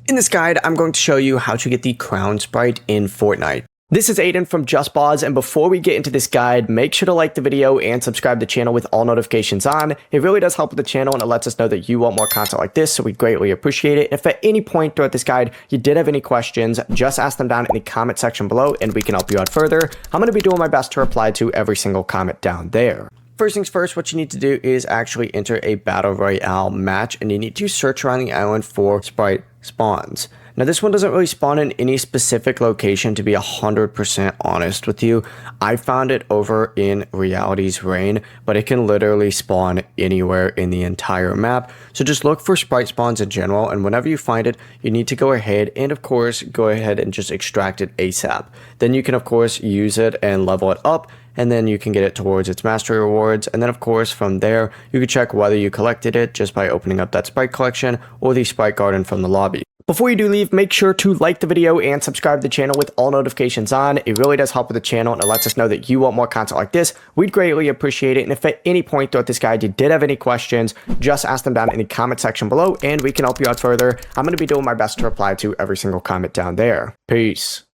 In this guide, I'm going to show you how to get the crown sprite in Fortnite. This is Aiden from Just Pause, and before we get into this guide, make sure to like the video and subscribe to the channel with all notifications on. It really does help with the channel and it lets us know that you want more content like this, so we greatly appreciate it. If at any point throughout this guide you did have any questions, just ask them down in the comment section below and we can help you out further. I'm going to be doing my best to reply to every single comment down there. First things first, what you need to do is actually enter a battle royale match, and you need to search around the island for Sprite spawns. Now this one doesn't really spawn in any specific location, to be 100% honest with you. I found it over in Reality's Reign, but it can literally spawn anywhere in the entire map. So just look for Sprite spawns in general, and whenever you find it, you need to go ahead and of course go ahead and just extract it ASAP. Then you can of course use it and level it up, and then you can get it towards its mastery rewards, and then of course from there you can check whether you collected it just by opening up that Sprite collection or the Sprite garden from the lobby. Before you do leave, make sure to like the video and subscribe to the channel with all notifications on. It really does help with the channel and it lets us know that you want more content like this. We'd greatly appreciate it, and if at any point throughout this guide you did have any questions, just ask them down in the comment section below and we can help you out further. I'm going to be doing my best to reply to every single comment down there. Peace.